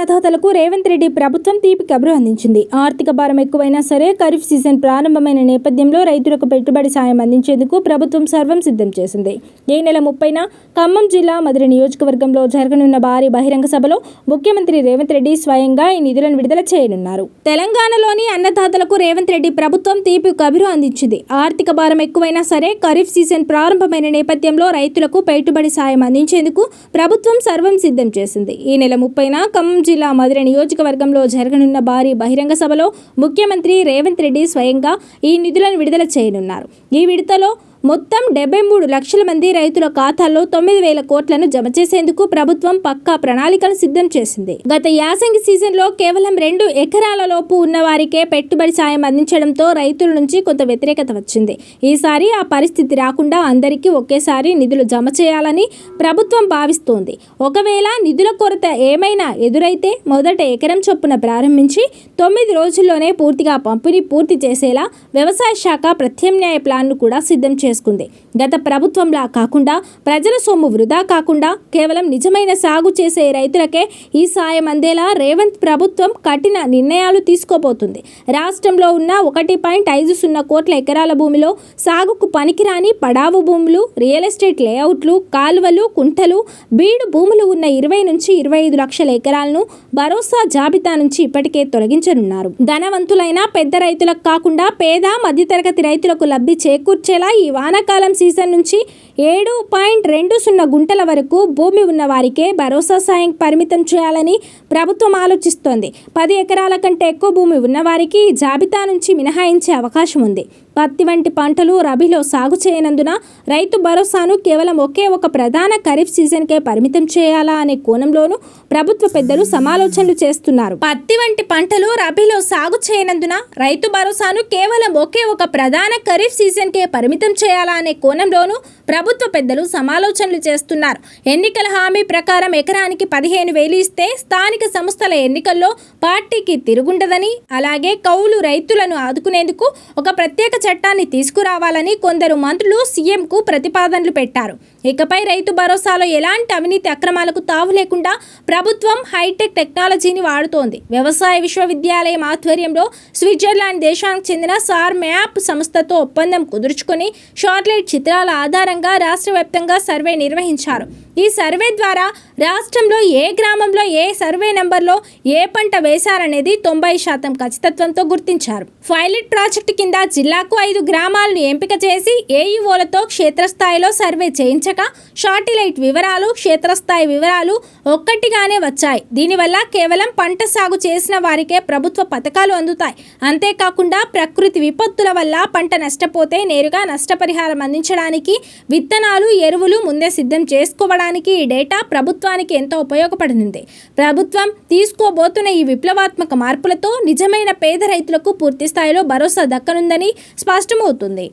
అన్నదాతలకు రేవంత్ రెడ్డి ప్రభుత్వం తీపి కబురు అందించింది. ఆర్థిక భారం ఎక్కువైనా సరే ఖరీఫ్ సీజన్ ప్రారంభమైన నేపథ్యంలో రైతులకు పెట్టుబడి సాయం అందించేందుకు ప్రభుత్వం సర్వం సిద్ధం చేసింది. ఈ నెల 30న ఖమ్మం జిల్లా మధిర నియోజకవర్గంలో జరగనున్న భారీ బహిరంగ సభలో ముఖ్యమంత్రి రేవంత్ రెడ్డి స్వయంగా ఈ నిధులను విడుదల చేయనున్నారు. తెలంగాణలోని అన్నదాతలకు రేవంత్ రెడ్డి ప్రభుత్వం తీపి కబురు అందించింది. ఆర్థిక భారం ఎక్కువైనా సరే ఖరీఫ్ సీజన్ ప్రారంభమైన నేపథ్యంలో రైతులకు పెట్టుబడి సాయం అందించేందుకు ప్రభుత్వం సర్వం సిద్ధం చేసింది. ఈ నెల 30న ఖమ్మం జిల్లా మధిర నియోజకవర్గంలో జరగనున్న భారీ బహిరంగ సభలో ముఖ్యమంత్రి రేవంత్ రెడ్డి స్వయంగా ఈ నిధులను విడుదల చేయనున్నారు. ఈ విడతలో మొత్తం 73 లక్షల మంది రైతుల ఖాతాల్లో 9,000 కోట్లను జమ చేసేందుకు ప్రభుత్వం పక్కా ప్రణాళికలు సిద్ధం చేసింది. గత యాసంగి సీజన్లో కేవలం 2 ఎకరాల లోపు ఉన్న వారికే పెట్టుబడి సాయం అందించడంతో రైతుల నుంచి కొంత వ్యతిరేకత వచ్చింది. ఈసారి ఆ పరిస్థితి రాకుండా అందరికీ ఒకేసారి నిధులు జమ చేయాలని ప్రభుత్వం భావిస్తోంది. ఒకవేళ నిధుల కొరత ఏమైనా ఎదురైతే మొదట ఎకరం చొప్పున ప్రారంభించి 9 రోజుల్లోనే పూర్తిగా పంపిణీ పూర్తి చేసేలా వ్యవసాయ శాఖ ప్రత్యామ్నాయ ప్లాన్ను కూడా సిద్ధం చేసింది. గత ప్రభుత్వంలా కాకుండా ప్రజల సొమ్ము వృధా కాకుండా కేవలం నిజమైన సాగు చేసే రైతులకే ఈ సాయం అందేలా రేవంత్ ప్రభుత్వం కఠిన నిర్ణయాలు తీసుకోబోతుంది. రాష్ట్రంలో ఉన్న 1.50 కోట్ల ఎకరాల భూమిలో సాగుకు పనికిరాని పడావు భూములు, రియల్ ఎస్టేట్ లేఅవుట్లు, కాలువలు, కుంటలు, బీడు భూములు ఉన్న 20 నుంచి 25 లక్షల ఎకరాలను భరోసా జాబితా నుంచి ఇప్పటికే తొలగించనున్నారు. ధనవంతులైన పెద్ద రైతులకు కాకుండా పేద మధ్యతరగతి రైతులకు లబ్ధి చేకూర్చేలా ఈ వానాకాలం సీజన్ నుంచి 7.20 గుంటల వరకు భూమి ఉన్న వారికే భరోసా సాయం పరిమితం చేయాలని ప్రభుత్వం ఆలోచిస్తోంది. 10 ఎకరాల కంటే ఎక్కువ భూమి ఉన్నవారికి ఈ జాబితా నుంచి మినహాయించే అవకాశం ఉంది. పత్తి వంటి పంటలు రబీలో సాగు చేయనందున రైతు భరోసాను కేవలం ఒకే ఒక ప్రధాన ఖరీఫ్ సీజన్కే పరిమితం చేయాలా అనే కోణంలోనూ ప్రభుత్వ పెద్దలు సమాలోచనలు చేస్తున్నారు. పత్తి వంటి పంటలు రబీలో సాగు చేయనందున రైతు భరోసాను కేవలం ఒకే ఒక ప్రధాన ఖరీఫ్ సీజన్కే పరిమితం చేయాలా అనే కోణంలోనూ ప్రభుత్వ పెద్దలు సమాలోచనలు చేస్తున్నారు. ఎన్నికల హామీ ప్రకారం ఎకరానికి 15,000 ఇస్తే స్థానిక సంస్థల ఎన్నికల్లో పార్టీకి తిరుగుండదని, అలాగే కౌలు రైతులను ఆదుకునేందుకు ఒక ప్రత్యేక చట్టాన్ని తీసుకురావాలని కొందరు మంత్రులు సీఎంకు ప్రతిపాదనలు పెట్టారు. ఇకపై రైతు భరోసాలో ఎలాంటి అవినీతి అక్రమాలకు తావు లేకుండా ప్రభుత్వం హైటెక్ టెక్నాలజీని వాడుతోంది. వ్యవసాయ విశ్వవిద్యాలయం ఆధ్వర్యంలో స్విట్జర్లాండ్ దేశానికి చెందిన సార్ మ్యాప్ సంస్థతో ఒప్పందం కుదుర్చుకొని శాటిలైట్ చిత్రాల ఆధారంగా రాష్ట్ర వ్యాప్తంగా సర్వే నిర్వహించారు. ఈ సర్వే ద్వారా రాష్ట్రంలో ఏ గ్రామంలో ఏ సర్వే నెంబర్లో ఏ పంట వేశారనేది 90% ఖచ్చితత్వంతో గుర్తించారు. పైలట్ ప్రాజెక్టు కింద జిల్లాకు 5 గ్రామాలను ఎంపిక చేసి ఏఈఓలతో క్షేత్రస్థాయిలో సర్వే చేయించక శాటిలైట్ వివరాలు, క్షేత్రస్థాయి వివరాలు ఒక్కటిగానే వచ్చాయి. దీనివల్ల కేవలం పంట సాగు చేసిన వారికే ప్రభుత్వ పథకాలు అందుతాయి. అంతేకాకుండా ప్రకృతి విపత్తుల వల్ల పంట నష్టపోతే నేరుగా నష్టపరిహారం అందించడానికి విత్తనాలు, ఎరువులు ముందే సిద్ధం చేసుకోవడానికి ఈ డేటా ప్రభుత్వానికి ఎంతో ఉపయోగపడుతుంది. ప్రభుత్వం తీసుకోబోతున్న ఈ విప్లవాత్మక మార్పులతో నిజమైన పేద రైతులకు పూర్తి స్థాయిలో భరోసా దక్కనుందని స్పష్టమవుతుంది.